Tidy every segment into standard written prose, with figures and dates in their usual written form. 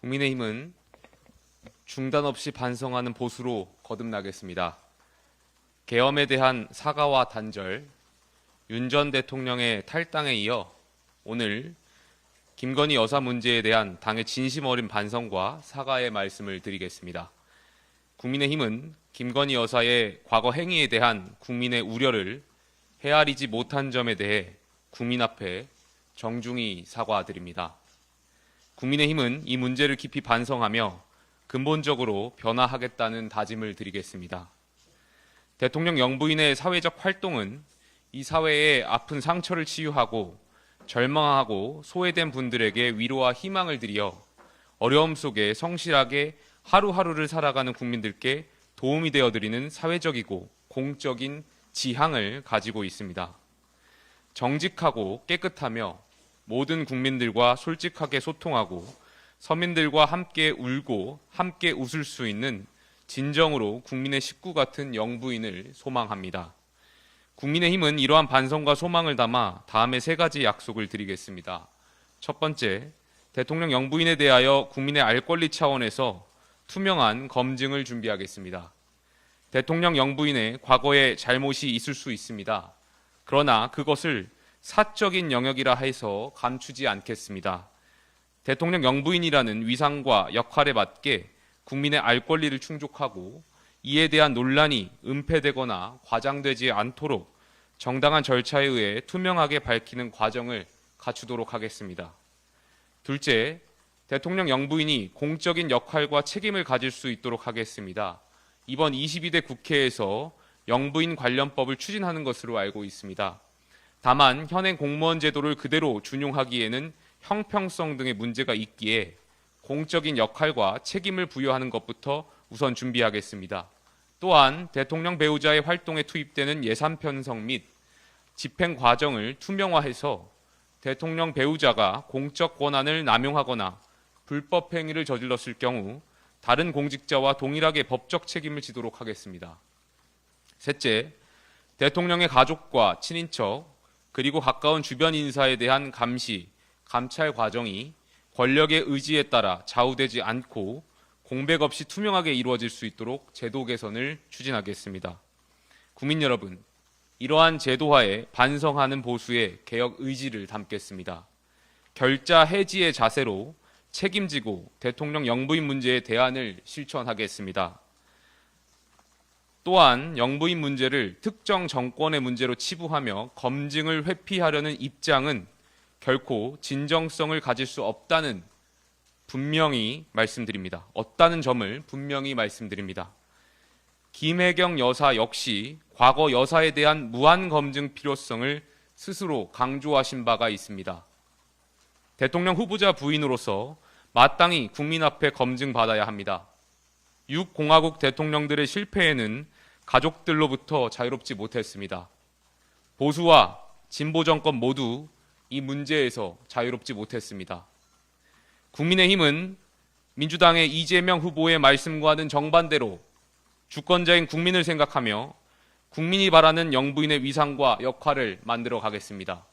국민의힘은 중단 없이 반성하는 보수로 거듭나겠습니다. 계엄에 대한 사과와 단절, 윤 전 대통령의 탈당에 이어 오늘 김건희 여사 문제에 대한 당의 진심 어린 반성과 사과의 말씀을 드리겠습니다. 국민의힘은 김건희 여사의 과거 행위에 대한 국민의 우려를 헤아리지 못한 점에 대해 국민 앞에 정중히 사과드립니다. 국민의힘은 이 문제를 깊이 반성하며 근본적으로 변화하겠다는 다짐을 드리겠습니다. 대통령 영부인의 사회적 활동은 이 사회의 아픈 상처를 치유하고 절망하고 소외된 분들에게 위로와 희망을 드려 어려움 속에 성실하게 하루하루를 살아가는 국민들께 도움이 되어드리는 사회적이고 공적인 지향을 가지고 있습니다. 정직하고 깨끗하며 모든 국민들과 솔직하게 소통하고 서민들과 함께 울고 함께 웃을 수 있는 진정으로 국민의 식구 같은 영부인을 소망합니다. 국민의힘은 이러한 반성과 소망을 담아 다음에 3가지 약속을 드리겠습니다. 첫 번째, 대통령 영부인에 대하여 국민의 알 권리 차원에서 투명한 검증을 준비하겠습니다. 대통령 영부인의 과거에 잘못이 있을 수 있습니다. 그러나 그것을 사적인 영역이라 해서 감추지 않겠습니다. 대통령 영부인이라는 위상과 역할에 맞게 국민의 알 권리를 충족하고 이에 대한 논란이 은폐되거나 과장되지 않도록 정당한 절차에 의해 투명하게 밝히는 과정을 갖추도록 하겠습니다. 둘째, 대통령 영부인이 공적인 역할과 책임을 가질 수 있도록 하겠습니다. 이번 22대 국회에서 영부인 관련법을 추진하는 것으로 알고 있습니다. 다만 현행 공무원 제도를 그대로 준용하기에는 형평성 등의 문제가 있기에 공적인 역할과 책임을 부여하는 것부터 우선 준비하겠습니다. 또한 대통령 배우자의 활동에 투입되는 예산 편성 및 집행 과정을 투명화해서 대통령 배우자가 공적 권한을 남용하거나 불법 행위를 저질렀을 경우 다른 공직자와 동일하게 법적 책임을 지도록 하겠습니다. 셋째, 대통령의 가족과 친인척 그리고 가까운 주변 인사에 대한 감시, 감찰 과정이 권력의 의지에 따라 좌우되지 않고 공백 없이 투명하게 이루어질 수 있도록 제도 개선을 추진하겠습니다. 국민 여러분, 이러한 제도화에 반성하는 보수의 개혁 의지를 담겠습니다. 결자 해지의 자세로 책임지고 대통령 영부인 문제의 대안을 실천하겠습니다. 또한 영부인 문제를 특정 정권의 문제로 치부하며 검증을 회피하려는 입장은 결코 진정성을 가질 수 없다는 분명히 말씀드립니다. 없다는 점을 분명히 말씀드립니다. 김혜경 여사 역시 과거 여사에 대한 무한 검증 필요성을 스스로 강조하신 바가 있습니다. 대통령 후보자 부인으로서 마땅히 국민 앞에 검증받아야 합니다. 6공화국 대통령들의 실패에는 가족들로부터 자유롭지 못했습니다. 보수와 진보 정권 모두 이 문제에서 자유롭지 못했습니다. 국민의힘은 민주당의 이재명 후보의 말씀과는 정반대로 주권자인 국민을 생각하며 국민이 바라는 영부인의 위상과 역할을 만들어 가겠습니다.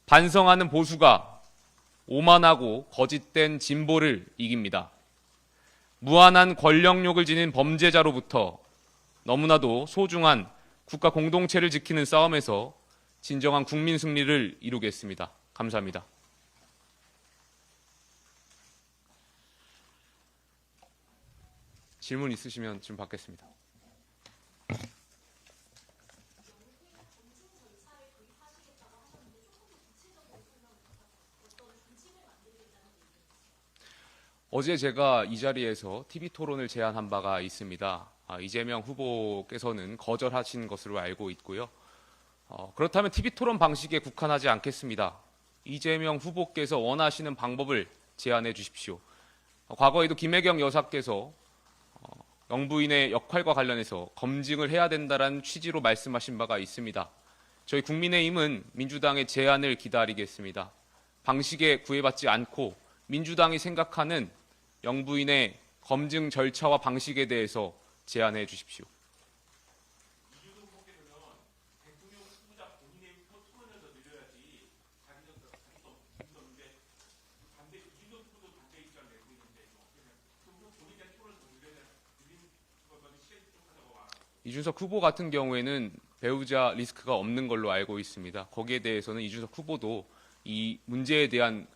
반성하는 보수가 오만하고 거짓된 진보를 이깁니다. 무한한 권력욕을 지닌 범죄자로부터 너무나도 소중한 국가 공동체를 지키는 싸움에서 진정한 국민 승리를 이루겠습니다. 감사합니다. 질문 있으시면 좀 받겠습니다. 어제 제가 이 자리에서 TV토론을 제안한 바가 있습니다. 이재명 후보께서는 거절하신 것으로 알고 있고요. 그렇다면 TV토론 방식에 국한하지 않겠습니다. 이재명 후보께서 원하시는 방법을 제안해 주십시오. 과거에도 김혜경 여사께서 영부인의 역할과 관련해서 검증을 해야 된다는 취지로 말씀하신 바가 있습니다. 저희 국민의힘은 민주당의 제안을 기다리겠습니다. 방식에 구애받지 않고 민주당이 생각하는 영부인의 검증 절차와 방식에 대해서 제안해 주십시오. 이준석 후보 같은 경우에는 배우자 리스크가 없는 걸로 알고 있습니다. 거기에 대해서는 이준석 후보도 이 문제에 대한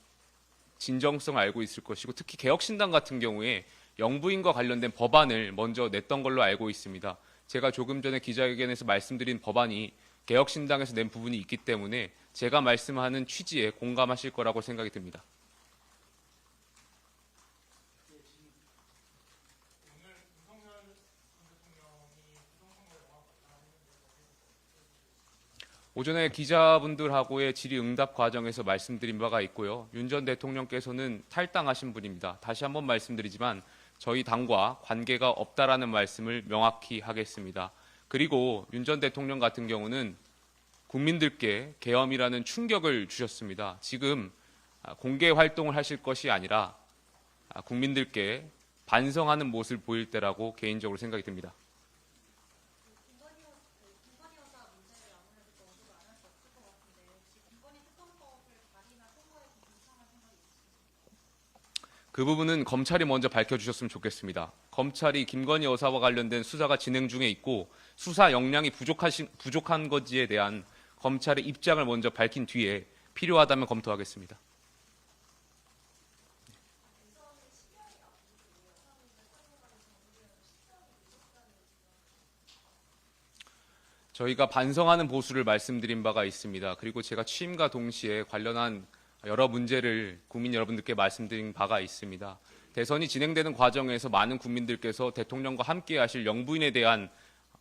진정성을 알고 있을 것이고, 특히 개혁신당 같은 경우에 영부인과 관련된 법안을 먼저 냈던 걸로 알고 있습니다. 제가 조금 전에 기자회견에서 말씀드린 법안이 개혁신당에서 낸 부분이 있기 때문에 제가 말씀하는 취지에 공감하실 거라고 생각이 듭니다. 오전에 기자분들하고의 질의응답 과정에서 말씀드린 바가 있고요. 윤 전 대통령께서는 탈당하신 분입니다. 다시 한번 말씀드리지만 저희 당과 관계가 없다라는 말씀을 명확히 하겠습니다. 그리고 윤 전 대통령 같은 경우는 국민들께 계엄이라는 충격을 주셨습니다. 지금 공개 활동을 하실 것이 아니라 국민들께 반성하는 모습을 보일 때라고 개인적으로 생각이 듭니다. 그 부분은 검찰이 먼저 밝혀주셨으면 좋겠습니다. 검찰이 김건희 여사와 관련된 수사가 진행 중에 있고 수사 역량이 부족한 건지에 대한 검찰의 입장을 먼저 밝힌 뒤에 필요하다면 검토하겠습니다. 저희가 반성하는 보수를 말씀드린 바가 있습니다. 그리고 제가 취임과 동시에 관련한 여러 문제를 국민 여러분들께 말씀드린 바가 있습니다. 대선이 진행되는 과정에서 많은 국민들께서 대통령과 함께 하실 영부인에 대한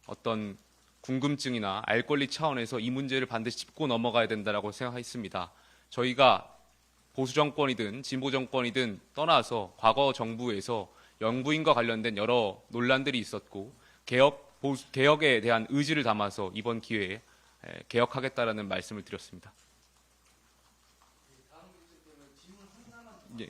어떤 궁금증이나 알 권리 차원에서 이 문제를 반드시 짚고 넘어가야 된다고 생각했습니다. 저희가 보수 정권이든 진보 정권이든 떠나서 과거 정부에서 영부인과 관련된 여러 논란들이 있었고 개혁에 대한 의지를 담아서 이번 기회에 개혁하겠다라는 말씀을 드렸습니다. 예.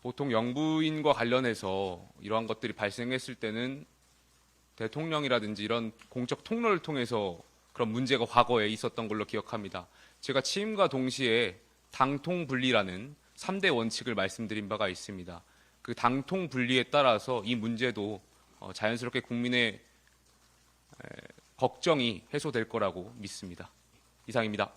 보통 영부인과 관련해서 이러한 것들이 발생했을 때는 대통령이라든지 이런 공적 통로를 통해서 그런 문제가 과거에 있었던 걸로 기억합니다. 제가 취임과 동시에 당통분리라는 3대 원칙을 말씀드린 바가 있습니다. 그 당통분리에 따라서 이 문제도 자연스럽게 국민의 걱정이 해소될 거라고 믿습니다. 이상입니다.